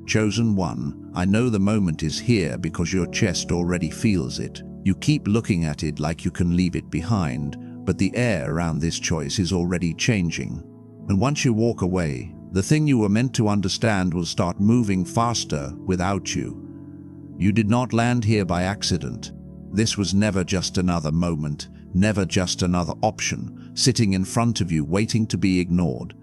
Chosen One, I know the moment is here because your chest already feels it. You keep looking at it like you can leave it behind, but the air around this choice is already changing. And once you walk away, the thing you were meant to understand will start moving faster without you. You did not land here by accident. This was never just another moment, never just another option, sitting in front of you waiting to be ignored.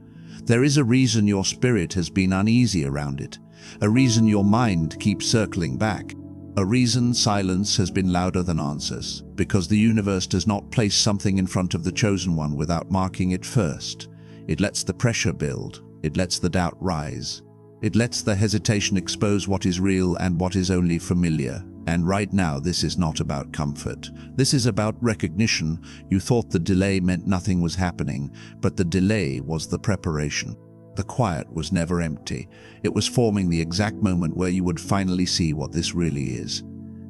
There is a reason your spirit has been uneasy around it, a reason your mind keeps circling back, a reason silence has been louder than answers, because the universe does not place something in front of the Chosen One without marking it first. It lets the pressure build, it lets the doubt rise, it lets the hesitation expose what is real and what is only familiar. And right now, this is not about comfort. This is about recognition. You thought the delay meant nothing was happening, but the delay was the preparation. The quiet was never empty. It was forming the exact moment where you would finally see what this really is.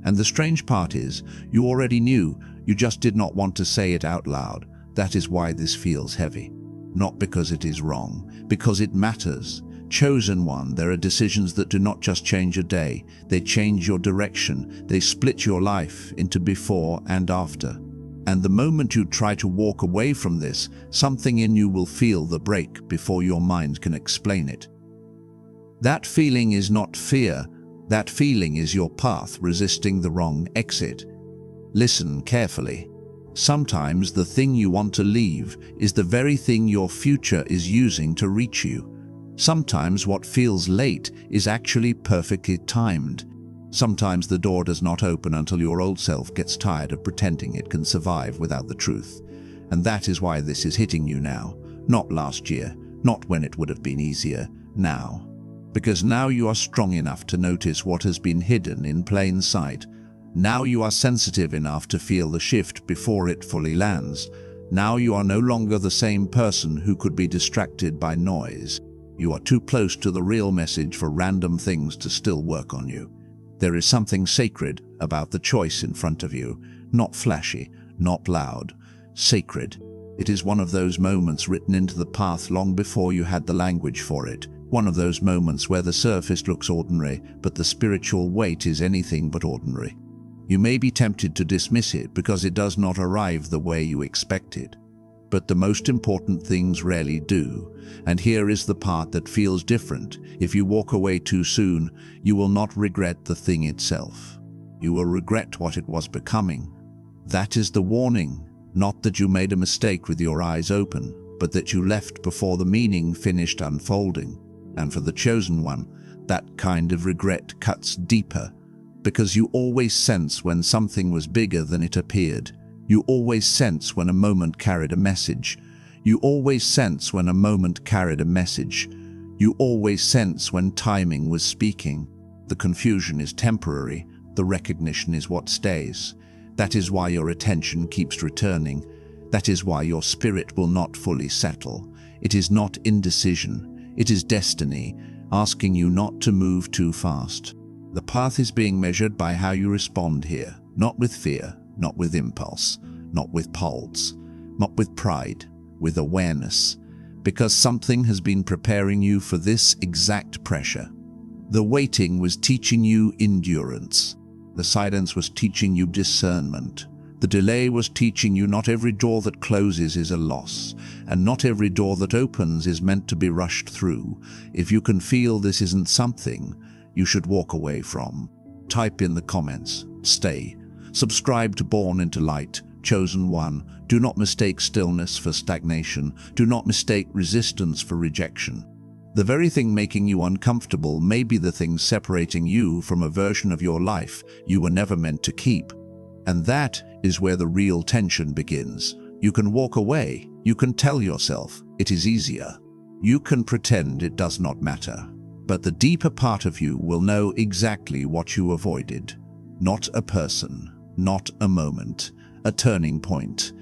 And the strange part is, you already knew, you just did not want to say it out loud. That is why this feels heavy. Not because it is wrong, because it matters. Chosen One, there are decisions that do not just change a day, they change your direction, they split your life into before and after. And the moment you try to walk away from this, something in you will feel the break before your mind can explain it. That feeling is not fear, that feeling is your path resisting the wrong exit. Listen carefully. Sometimes the thing you want to leave is the very thing your future is using to reach you. Sometimes what feels late is actually perfectly timed. Sometimes the door does not open until your old self gets tired of pretending it can survive without the truth. And that is why this is hitting you now. Not last year, not when it would have been easier, now. Because now you are strong enough to notice what has been hidden in plain sight. Now you are sensitive enough to feel the shift before it fully lands. Now you are no longer the same person who could be distracted by noise. You are too close to the real message for random things to still work on you. There is something sacred about the choice in front of you, not flashy, not loud, sacred. It is one of those moments written into the path long before you had the language for it. One of those moments where the surface looks ordinary, but the spiritual weight is anything but ordinary. You may be tempted to dismiss it because it does not arrive the way you expected. But the most important things rarely do, and here is the part that feels different. If you walk away too soon, you will not regret the thing itself. You will regret what it was becoming. That is the warning, not that you made a mistake with your eyes open, but that you left before the meaning finished unfolding. And for the Chosen One, that kind of regret cuts deeper, because you always sense when something was bigger than it appeared. You always sense when a moment carried a message. You always sense when a moment carried a message. You always sense when timing was speaking. The confusion is temporary. The recognition is what stays. That is why your attention keeps returning. That is why your spirit will not fully settle. It is not indecision. It is destiny, asking you not to move too fast. The path is being measured by how you respond here, not with fear, not with impulse, not with pulse, not with pride, with awareness, because something has been preparing you for this exact pressure. The waiting was teaching you endurance. The silence was teaching you discernment. The delay was teaching you not every door that closes is a loss, and not every door that opens is meant to be rushed through. If you can feel this isn't something you should walk away from, type in the comments, stay. Subscribe to Born into Light, Chosen One. Do not mistake stillness for stagnation. Do not mistake resistance for rejection. The very thing making you uncomfortable may be the thing separating you from a version of your life you were never meant to keep. And that is where the real tension begins. You can walk away. You can tell yourself it is easier. You can pretend it does not matter. But the deeper part of you will know exactly what you avoided. Not a person. Not a moment, a turning point.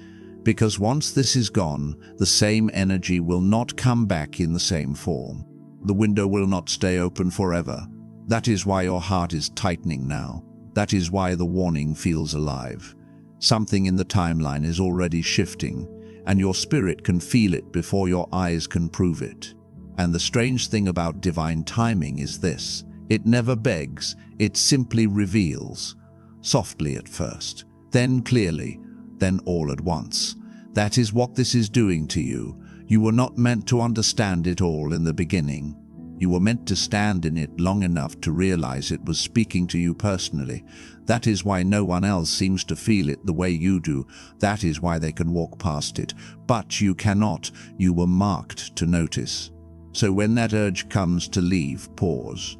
Because once this is gone, the same energy will not come back in the same form. The window will not stay open forever. That is why your heart is tightening now. That is why the warning feels alive. Something in the timeline is already shifting, and your spirit can feel it before your eyes can prove it. And the strange thing about divine timing is this: It never begs, it simply reveals. Softly at first, then clearly, then all at once. That is what this is doing to you. You were not meant to understand it all in the beginning. You were meant to stand in it long enough to realize it was speaking to you personally. That is why no one else seems to feel it the way you do. That is why they can walk past it. But you cannot. You were marked to notice. So when that urge comes to leave, pause.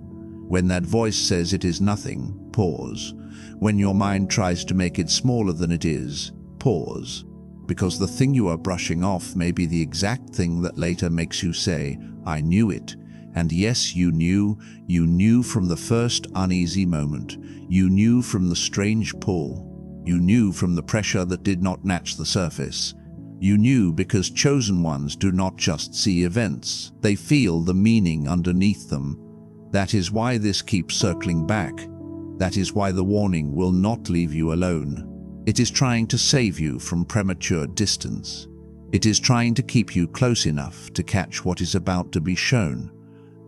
When that voice says it is nothing, pause. When your mind tries to make it smaller than it is, pause. Because the thing you are brushing off may be the exact thing that later makes you say, I knew it. And yes, you knew from the first uneasy moment. You knew from the strange pull. You knew from the pressure that did not match the surface. You knew because chosen ones do not just see events, they feel the meaning underneath them. That is why this keeps circling back. That is why the warning will not leave you alone. It is trying to save you from premature distance. It is trying to keep you close enough to catch what is about to be shown.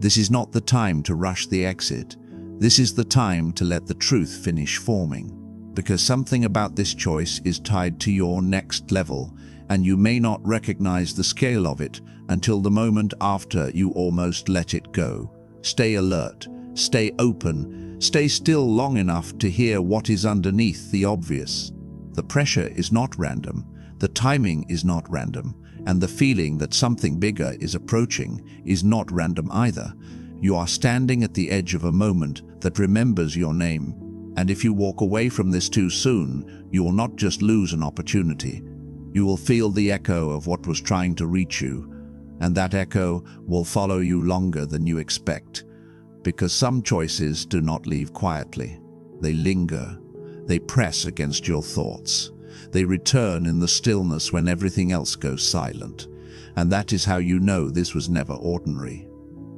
This is not the time to rush the exit. This is the time to let the truth finish forming. Because something about this choice is tied to your next level, and you may not recognize the scale of it until the moment after you almost let it go. Stay alert, stay open, stay still long enough to hear what is underneath the obvious. The pressure is not random, the timing is not random, and the feeling that something bigger is approaching is not random either. You are standing at the edge of a moment that remembers your name, and if you walk away from this too soon, you will not just lose an opportunity. You will feel the echo of what was trying to reach you, and that echo will follow you longer than you expect. Because some choices do not leave quietly. They linger. They press against your thoughts. They return in the stillness when everything else goes silent. And that is how you know this was never ordinary.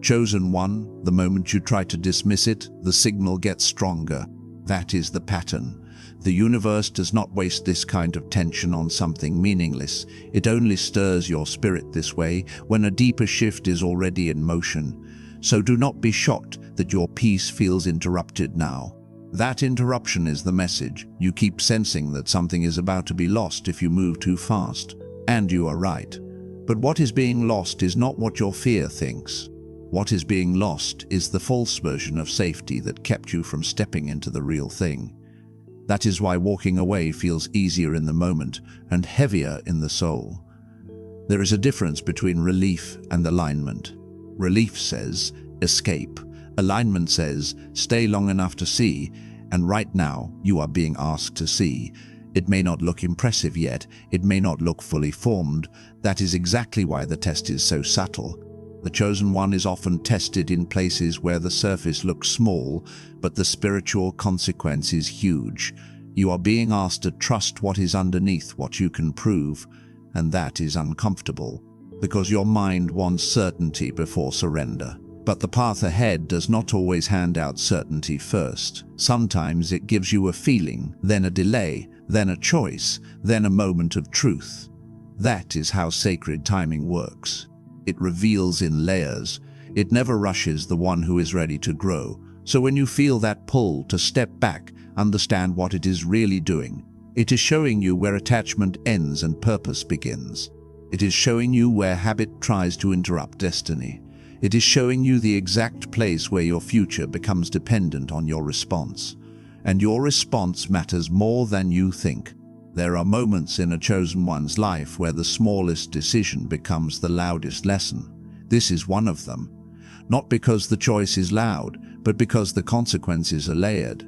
Chosen one, the moment you try to dismiss it, the signal gets stronger. That is the pattern. The universe does not waste this kind of tension on something meaningless. It only stirs your spirit this way when a deeper shift is already in motion. So do not be shocked that your peace feels interrupted now. That interruption is the message. You keep sensing that something is about to be lost if you move too fast. And you are right. But what is being lost is not what your fear thinks. What is being lost is the false version of safety that kept you from stepping into the real thing. That is why walking away feels easier in the moment and heavier in the soul. There is a difference between relief and alignment. Relief says, escape. Alignment says, stay long enough to see, and right now you are being asked to see. It may not look impressive yet, it may not look fully formed. That is exactly why the test is so subtle. The chosen one is often tested in places where the surface looks small, but the spiritual consequence is huge. You are being asked to trust what is underneath what you can prove, and that is uncomfortable, because your mind wants certainty before surrender. But the path ahead does not always hand out certainty first. Sometimes it gives you a feeling, then a delay, then a choice, then a moment of truth. That is how sacred timing works. It reveals in layers. It never rushes the one who is ready to grow. So when you feel that pull to step back, understand what it is really doing. It is showing you where attachment ends and purpose begins. It is showing you where habit tries to interrupt destiny. It is showing you the exact place where your future becomes dependent on your response. And your response matters more than you think. There are moments in a chosen one's life where the smallest decision becomes the loudest lesson. This is one of them. Not because the choice is loud, but because the consequences are layered.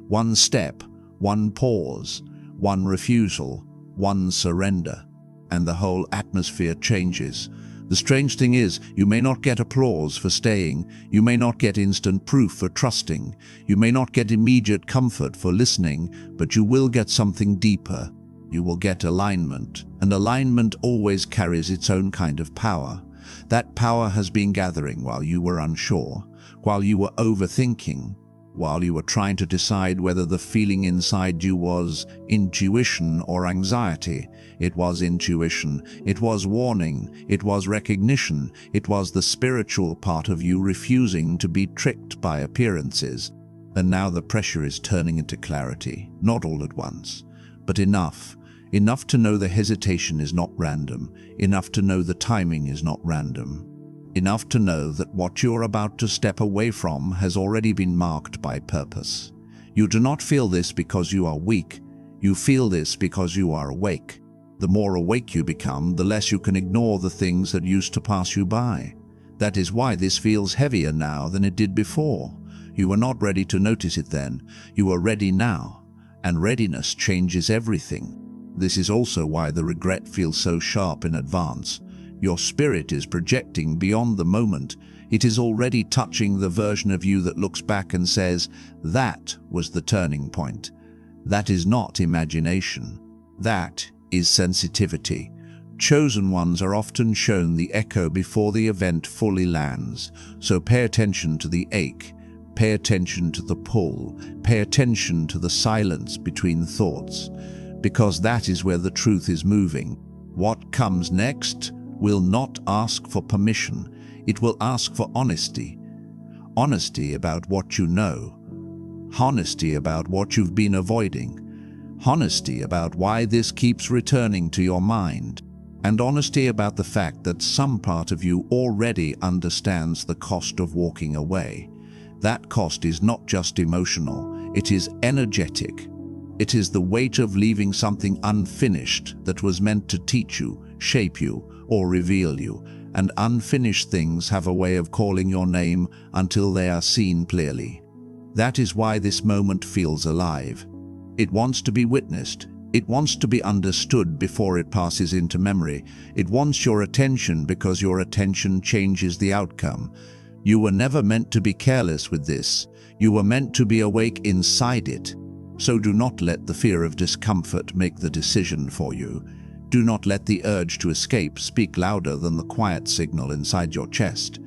One step, one pause, one refusal, one surrender, and the whole atmosphere changes. The strange thing is, you may not get applause for staying, you may not get instant proof for trusting, you may not get immediate comfort for listening, but you will get something deeper. You will get alignment, and alignment always carries its own kind of power. That power has been gathering while you were unsure, while you were overthinking, while you were trying to decide whether the feeling inside you was intuition or anxiety. It was intuition, it was warning, it was recognition, it was the spiritual part of you refusing to be tricked by appearances. And now the pressure is turning into clarity, not all at once, but enough to know the hesitation is not random, enough to know the timing is not random. Enough to know that what you are about to step away from has already been marked by purpose. You do not feel this because you are weak. You feel this because you are awake. The more awake you become, the less you can ignore the things that used to pass you by. That is why this feels heavier now than it did before. You were not ready to notice it then. You are ready now, and readiness changes everything. This is also why the regret feels so sharp in advance. Your spirit is projecting beyond the moment. It is already touching the version of you that looks back and says, that was the turning point. That is not imagination. That is sensitivity. Chosen ones are often shown the echo before the event fully lands. So pay attention to the ache. Pay attention to the pull. Pay attention to the silence between thoughts. Because that is where the truth is moving. What comes next will not ask for permission. It will ask for honesty. Honesty about what you know. Honesty about what you've been avoiding. Honesty about why this keeps returning to your mind. And honesty about the fact that some part of you already understands the cost of walking away. That cost is not just emotional, it is energetic. It is the weight of leaving something unfinished that was meant to teach you, shape you, or reveal you, and unfinished things have a way of calling your name until they are seen clearly. That is why this moment feels alive. It wants to be witnessed. It wants to be understood before it passes into memory. It wants your attention because your attention changes the outcome. You were never meant to be careless with this. You were meant to be awake inside it. So do not let the fear of discomfort make the decision for you. Do not let the urge to escape speak louder than the quiet signal inside your chest.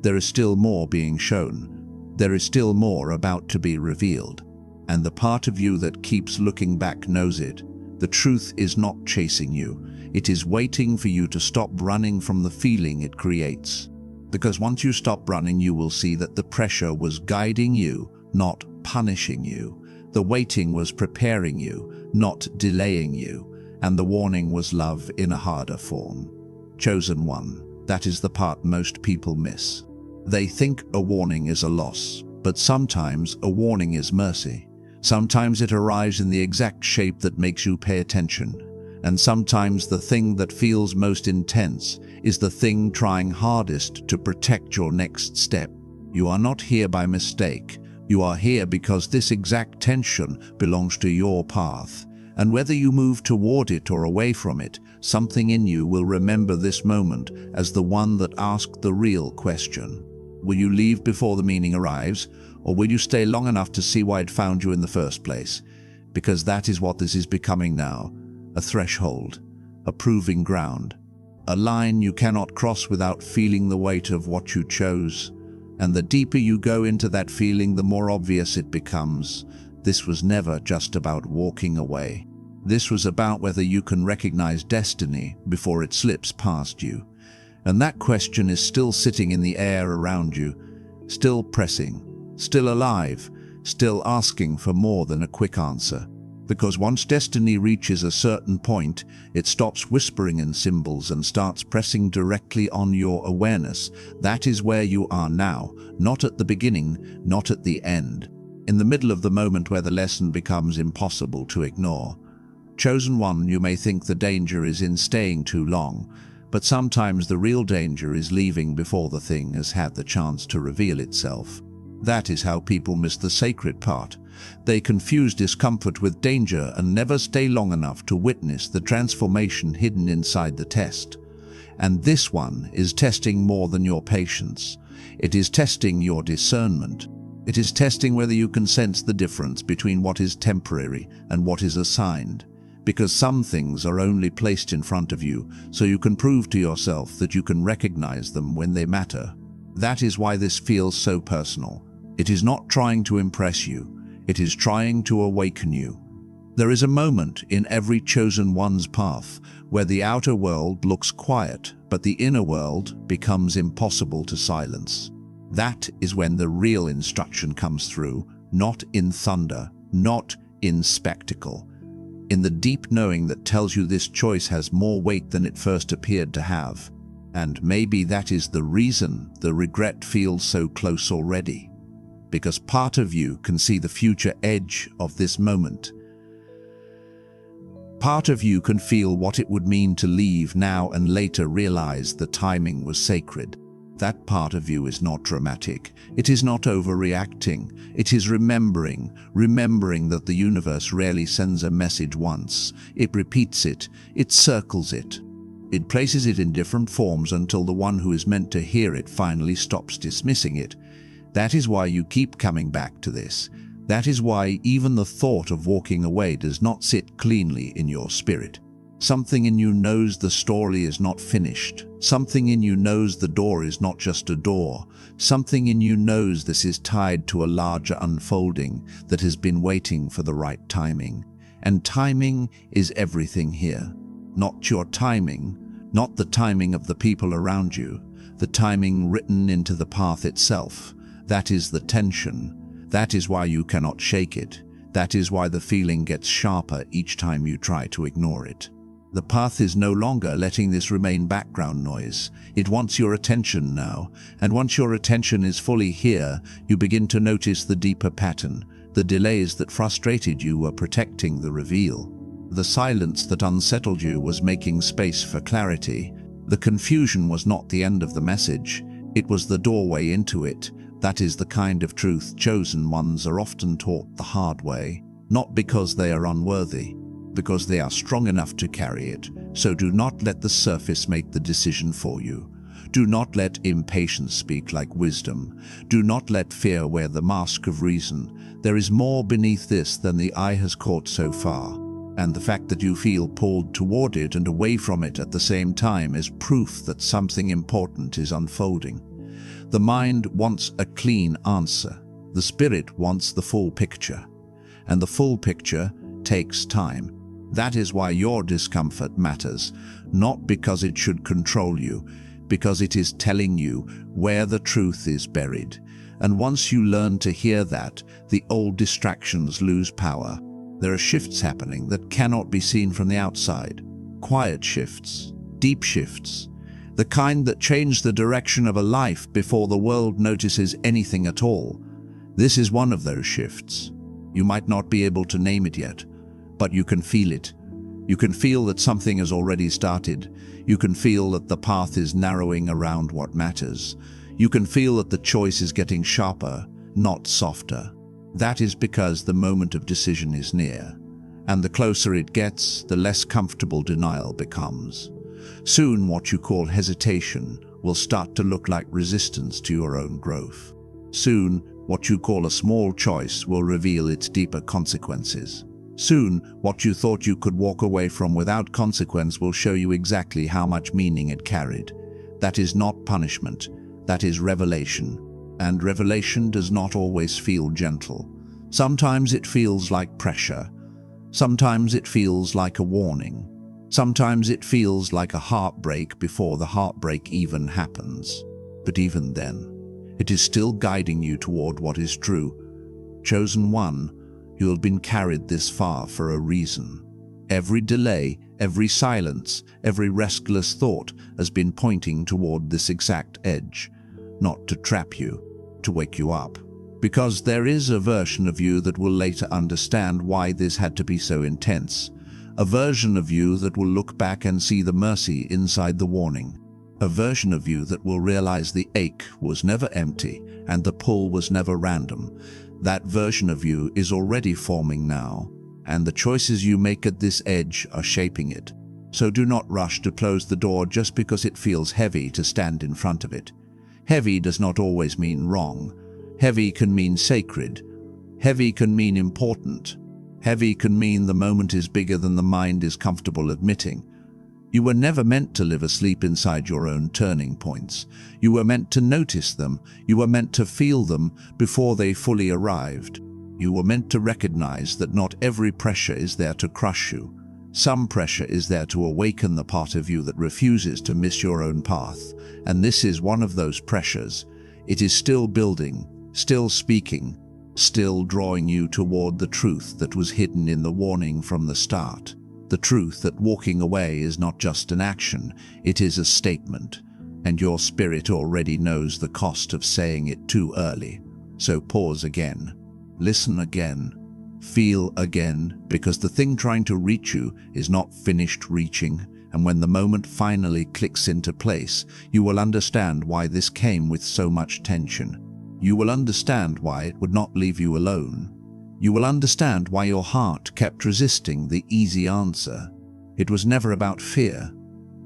There is still more being shown. There is still more about to be revealed. And the part of you that keeps looking back knows it. The truth is not chasing you. It is waiting for you to stop running from the feeling it creates. Because once you stop running, you will see that the pressure was guiding you, not punishing you. The waiting was preparing you, not delaying you. And the warning was love in a harder form. Chosen one, that is the part most people miss. They think a warning is a loss, but sometimes a warning is mercy. Sometimes it arrives in the exact shape that makes you pay attention. And sometimes the thing that feels most intense is the thing trying hardest to protect your next step. You are not here by mistake. You are here because this exact tension belongs to your path. And whether you move toward it or away from it, something in you will remember this moment as the one that asked the real question. Will you leave before the meaning arrives, or will you stay long enough to see why it found you in the first place? Because that is what this is becoming now, a threshold, a proving ground, a line you cannot cross without feeling the weight of what you chose. And the deeper you go into that feeling, the more obvious it becomes. This was never just about walking away. This was about whether you can recognize destiny before it slips past you. And that question is still sitting in the air around you, still pressing, still alive, still asking for more than a quick answer. Because once destiny reaches a certain point, it stops whispering in symbols and starts pressing directly on your awareness. That is where you are now, not at the beginning, not at the end. In the middle of the moment where the lesson becomes impossible to ignore. Chosen one, you may think the danger is in staying too long, but sometimes the real danger is leaving before the thing has had the chance to reveal itself. That is how people miss the sacred part. They confuse discomfort with danger and never stay long enough to witness the transformation hidden inside the test. And this one is testing more than your patience. It is testing your discernment. It is testing whether you can sense the difference between what is temporary and what is assigned. Because some things are only placed in front of you so you can prove to yourself that you can recognize them when they matter. That is why this feels so personal. It is not trying to impress you. It is trying to awaken you. There is a moment in every chosen one's path where the outer world looks quiet, but the inner world becomes impossible to silence. That is when the real instruction comes through, not in thunder, not in spectacle. In the deep knowing that tells you this choice has more weight than it first appeared to have. And maybe that is the reason the regret feels so close already. Because part of you can see the future edge of this moment. Part of you can feel what it would mean to leave now and later realize the timing was sacred. That part of you is not dramatic. It is not overreacting. It is remembering that the universe rarely sends a message once. It repeats it. It circles it. It places it in different forms until the one who is meant to hear it finally stops dismissing it. That is why you keep coming back to this. That is why even the thought of walking away does not sit cleanly in your spirit. Something in you knows the story is not finished. Something in you knows the door is not just a door. Something in you knows this is tied to a larger unfolding that has been waiting for the right timing. And timing is everything here. Not your timing, not the timing of the people around you, the timing written into the path itself. That is the tension. That is why you cannot shake it. That is why the feeling gets sharper each time you try to ignore it. The path is no longer letting this remain background noise. It wants your attention now, and once your attention is fully here, you begin to notice the deeper pattern. The delays that frustrated you were protecting the reveal. The silence that unsettled you was making space for clarity. The confusion was not the end of the message. It was the doorway into it. That is the kind of truth chosen ones are often taught the hard way, not because they are unworthy, because they are strong enough to carry it. So do not let the surface make the decision for you. Do not let impatience speak like wisdom. Do not let fear wear the mask of reason. There is more beneath this than the eye has caught so far, and the fact that you feel pulled toward it and away from it at the same time is proof that something important is unfolding. The mind wants a clean answer. The spirit wants the full picture. And the full picture takes time. That is why your discomfort matters, not because it should control you, because it is telling you where the truth is buried. And once you learn to hear that, the old distractions lose power. There are shifts happening that cannot be seen from the outside. Quiet shifts, deep shifts. The kind that change the direction of a life before the world notices anything at all. This is one of those shifts. You might not be able to name it yet, but you can feel it. You can feel that something has already started. You can feel that the path is narrowing around what matters. You can feel that the choice is getting sharper, not softer. That is because the moment of decision is near. And the closer it gets, the less comfortable denial becomes. Soon what you call hesitation will start to look like resistance to your own growth. Soon what you call a small choice will reveal its deeper consequences. Soon what you thought you could walk away from without consequence will show you exactly how much meaning it carried. That is not punishment, that is revelation. And revelation does not always feel gentle. Sometimes it feels like pressure. Sometimes it feels like a warning. Sometimes it feels like a heartbreak before the heartbreak even happens. But even then, it is still guiding you toward what is true. Chosen one, you have been carried this far for a reason. Every delay, every silence, every restless thought has been pointing toward this exact edge. Not to trap you, to wake you up. Because there is a version of you that will later understand why this had to be so intense. A version of you that will look back and see the mercy inside the warning. A version of you that will realize the ache was never empty and the pull was never random. That version of you is already forming now, and the choices you make at this edge are shaping it. So do not rush to close the door just because it feels heavy to stand in front of it. Heavy does not always mean wrong. Heavy can mean sacred. Heavy can mean important. Heavy can mean the moment is bigger than the mind is comfortable admitting. You were never meant to live asleep inside your own turning points. You were meant to notice them. You were meant to feel them before they fully arrived. You were meant to recognize that not every pressure is there to crush you. Some pressure is there to awaken the part of you that refuses to miss your own path. And this is one of those pressures. It is still building, still speaking, still drawing you toward the truth that was hidden in the warning from the start. The truth that walking away is not just an action, it is a statement. And your spirit already knows the cost of saying it too early. So pause again. Listen again. Feel again, because the thing trying to reach you is not finished reaching, and when the moment finally clicks into place, you will understand why this came with so much tension. You will understand why it would not leave you alone. You will understand why your heart kept resisting the easy answer. It was never about fear.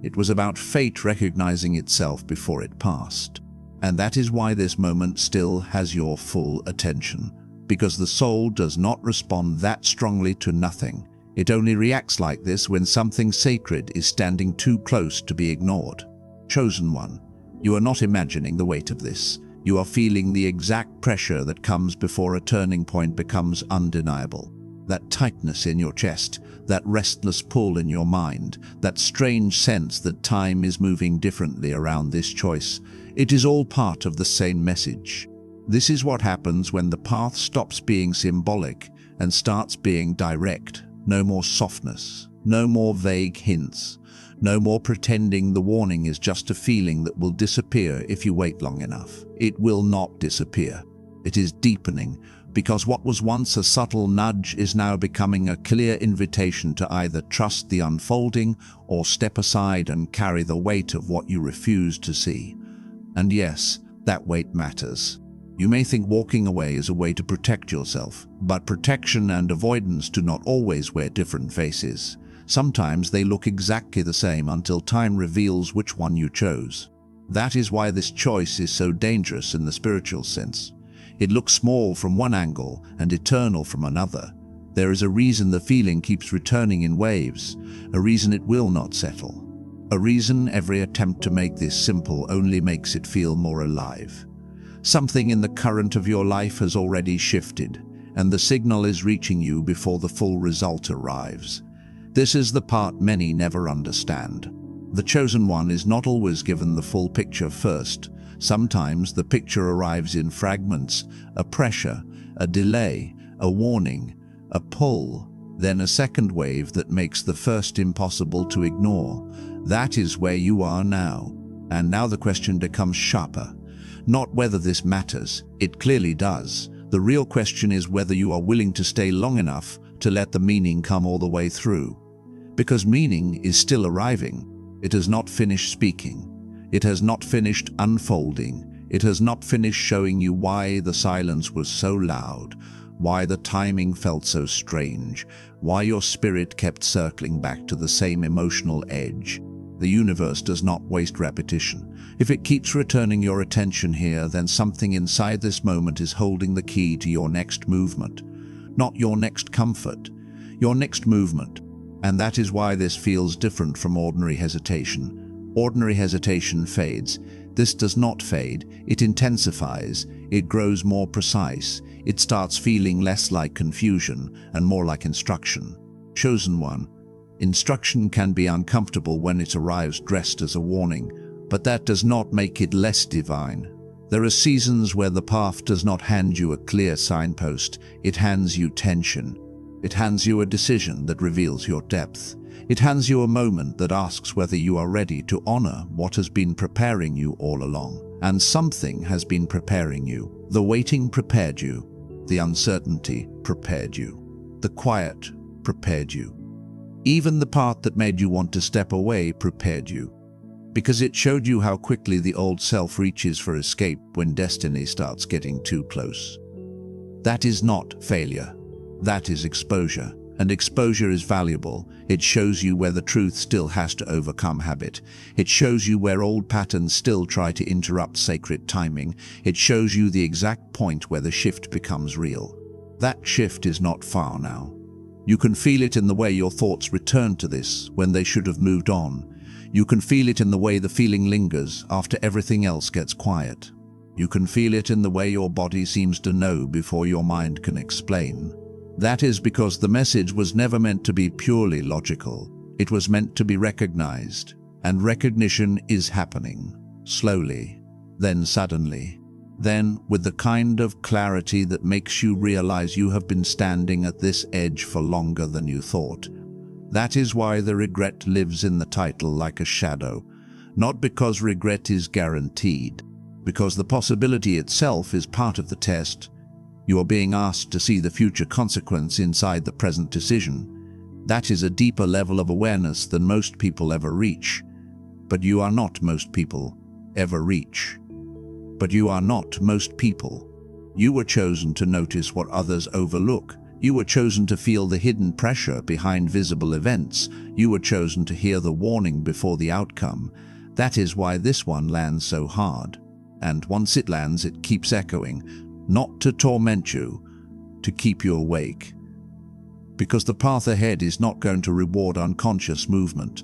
It was about fate recognizing itself before it passed. And that is why this moment still has your full attention. Because the soul does not respond that strongly to nothing. It only reacts like this when something sacred is standing too close to be ignored. Chosen one, you are not imagining the weight of this. You are feeling the exact pressure that comes before a turning point becomes undeniable. That tightness in your chest, that restless pull in your mind, that strange sense that time is moving differently around this choice. It is all part of the same message. This is what happens when the path stops being symbolic and starts being direct. No more softness, no more vague hints, no more pretending the warning is just a feeling that will disappear if you wait long enough. It will not disappear. It is deepening, because what was once a subtle nudge is now becoming a clear invitation to either trust the unfolding or step aside and carry the weight of what you refuse to see. And yes, that weight matters. You may think walking away is a way to protect yourself, but protection and avoidance do not always wear different faces. Sometimes they look exactly the same until time reveals which one you chose. That is why this choice is so dangerous in the spiritual sense. It looks small from one angle and eternal from another. There is a reason the feeling keeps returning in waves, a reason it will not settle. A reason every attempt to make this simple only makes it feel more alive. Something in the current of your life has already shifted, and the signal is reaching you before the full result arrives. This is the part many never understand. The chosen one is not always given the full picture first. Sometimes the picture arrives in fragments, a pressure, a delay, a warning, a pull, then a second wave that makes the first impossible to ignore. That is where you are now. And now the question becomes sharper. Not whether this matters, it clearly does. The real question is whether you are willing to stay long enough to let the meaning come all the way through. Because meaning is still arriving. It has not finished speaking. It has not finished unfolding. It has not finished showing you why the silence was so loud, why the timing felt so strange, why your spirit kept circling back to the same emotional edge. The universe does not waste repetition. If it keeps returning your attention here, then something inside this moment is holding the key to your next movement. Not your next comfort, your next movement. And that is why this feels different from ordinary hesitation. Ordinary hesitation fades. This does not fade. It intensifies. It grows more precise. It starts feeling less like confusion and more like instruction. Chosen one. Instruction can be uncomfortable when it arrives dressed as a warning, but that does not make it less divine. There are seasons where the path does not hand you a clear signpost. It hands you tension. It hands you a decision that reveals your depth. It hands you a moment that asks whether you are ready to honor what has been preparing you all along. And something has been preparing you. The waiting prepared you. The uncertainty prepared you. The quiet prepared you. Even the part that made you want to step away prepared you. Because it showed you how quickly the old self reaches for escape when destiny starts getting too close. That is not failure. That is exposure. And exposure is valuable. It shows you where the truth still has to overcome habit. It shows you where old patterns still try to interrupt sacred timing. It shows you the exact point where the shift becomes real. That shift is not far now. You can feel it in the way your thoughts return to this when they should have moved on. You can feel it in the way the feeling lingers after everything else gets quiet. You can feel it in the way your body seems to know before your mind can explain. That is because the message was never meant to be purely logical. It was meant to be recognized, and recognition is happening, slowly, then suddenly, then with the kind of clarity that makes you realize you have been standing at this edge for longer than you thought. That is why the regret lives in the title like a shadow, not because regret is guaranteed, because the possibility itself is part of the test. You are being asked to see the future consequence inside the present decision. That is a deeper level of awareness than most people ever reach. But you are not most people ever reach. But you are not most people. You were chosen to notice what others overlook. You were chosen to feel the hidden pressure behind visible events. You were chosen to hear the warning before the outcome. That is why this one lands so hard. And once it lands, it keeps echoing. Not to torment you, to keep you awake. Because the path ahead is not going to reward unconscious movement.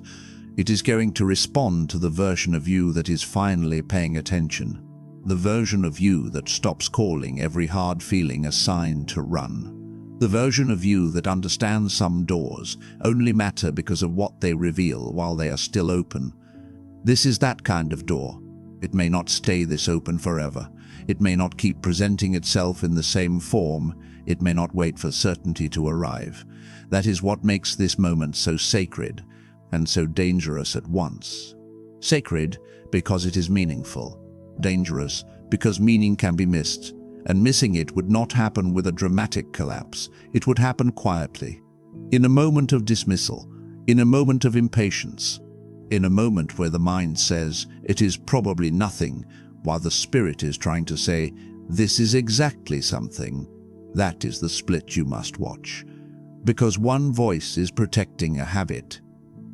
It is going to respond to the version of you that is finally paying attention. The version of you that stops calling every hard feeling a sign to run. The version of you that understands some doors only matter because of what they reveal while they are still open. This is that kind of door. It may not stay this open forever. It may not keep presenting itself in the same form. It may not wait for certainty to arrive. That is what makes this moment so sacred and so dangerous at once. Sacred because it is meaningful. Dangerous because meaning can be missed, and missing it would not happen with a dramatic collapse. It would happen quietly, in a moment of dismissal, in a moment of impatience, in a moment where the mind says it is probably nothing, while the spirit is trying to say, this is exactly something. That is the split you must watch. Because one voice is protecting a habit,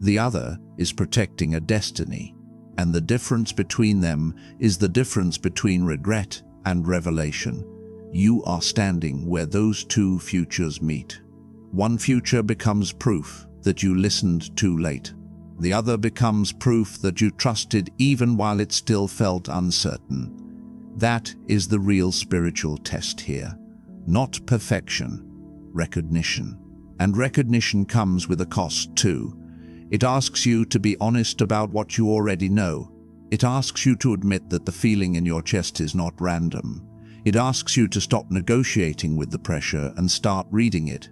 the other is protecting a destiny. And the difference between them is the difference between regret and revelation. You are standing where those two futures meet. One future becomes proof that you listened too late. The other becomes proof that you trusted even while it still felt uncertain. That is the real spiritual test here. Not perfection, recognition. And recognition comes with a cost too. It asks you to be honest about what you already know. It asks you to admit that the feeling in your chest is not random. It asks you to stop negotiating with the pressure and start reading it.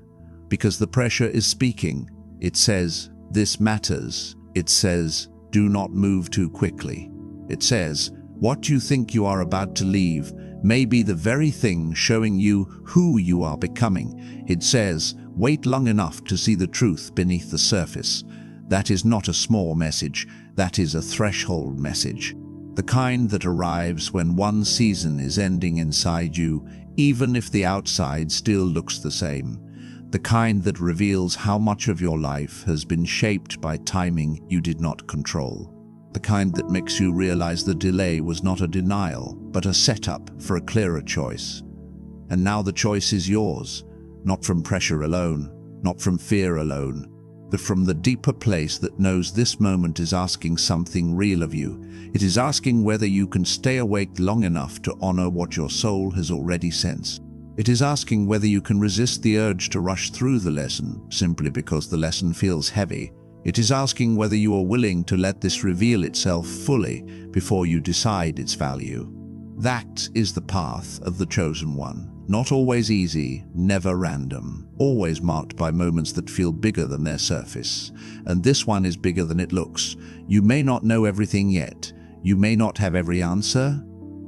Because the pressure is speaking. It says, this matters. It says, do not move too quickly. It says, what you think you are about to leave may be the very thing showing you who you are becoming. It says, wait long enough to see the truth beneath the surface. That is not a small message, that is a threshold message. The kind that arrives when one season is ending inside you, even if the outside still looks the same. The kind that reveals how much of your life has been shaped by timing you did not control. The kind that makes you realize the delay was not a denial, but a setup for a clearer choice. And now the choice is yours, not from pressure alone, not from fear alone, but from the deeper place that knows this moment is asking something real of you. It is asking whether you can stay awake long enough to honor what your soul has already sensed. It is asking whether you can resist the urge to rush through the lesson simply because the lesson feels heavy. It is asking whether you are willing to let this reveal itself fully before you decide its value. That is the path of the chosen one. Not always easy, never random, always marked by moments that feel bigger than their surface. And this one is bigger than it looks. You may not know everything yet. You may not have every answer,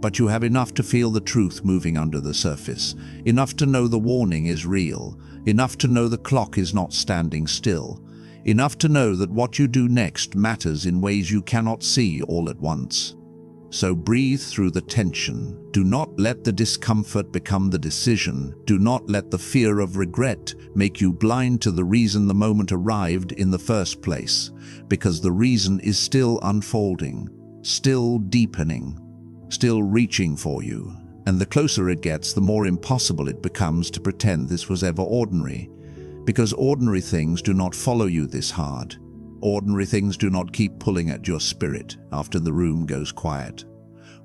but you have enough to feel the truth moving under the surface, enough to know the warning is real, enough to know the clock is not standing still, enough to know that what you do next matters in ways you cannot see all at once. So breathe through the tension. Do not let the discomfort become the decision. Do not let the fear of regret make you blind to the reason the moment arrived in the first place, because the reason is still unfolding, still deepening, still reaching for you. And the closer it gets, the more impossible it becomes to pretend this was ever ordinary, because ordinary things do not follow you this hard. ordinary things do not keep pulling at your spirit after the room goes quiet.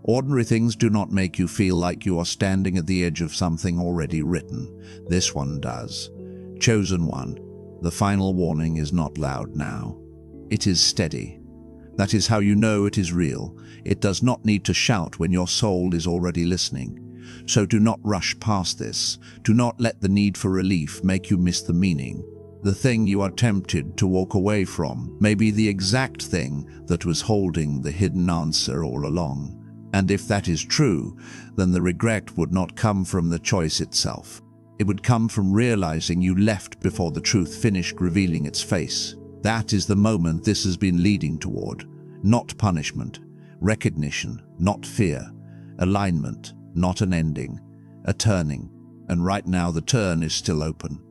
Ordinary things do not make you feel like you are standing at the edge of something already written. This one does. Chosen one, the final warning is not loud now. It is steady. That is how you know it is real. It does not need to shout when your soul is already listening. So do not rush past this. Do not let the need for relief make you miss the meaning. The thing you are tempted to walk away from may be the exact thing that was holding the hidden answer all along. And if that is true, then the regret would not come from the choice itself. It would come from realizing you left before the truth finished revealing its face. That is the moment this has been leading toward. Not punishment, recognition, not fear, alignment, not an ending, a turning. And right now the turn is still open.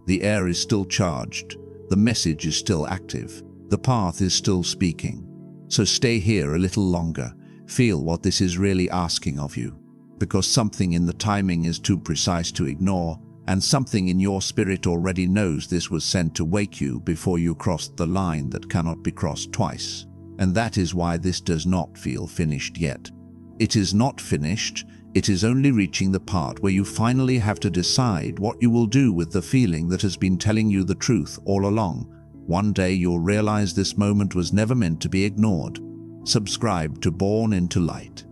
The air is still charged. The message is still active. The path is still speaking. So stay here a little longer. Feel what this is really asking of you. Because something in the timing is too precise to ignore, and something in your spirit already knows this was sent to wake you before you crossed the line that cannot be crossed twice. And that is why this does not feel finished yet. It is not finished. It is only reaching the part where you finally have to decide what you will do with the feeling that has been telling you the truth all along. One day you'll realize this moment was never meant to be ignored. Subscribe to Born into Light.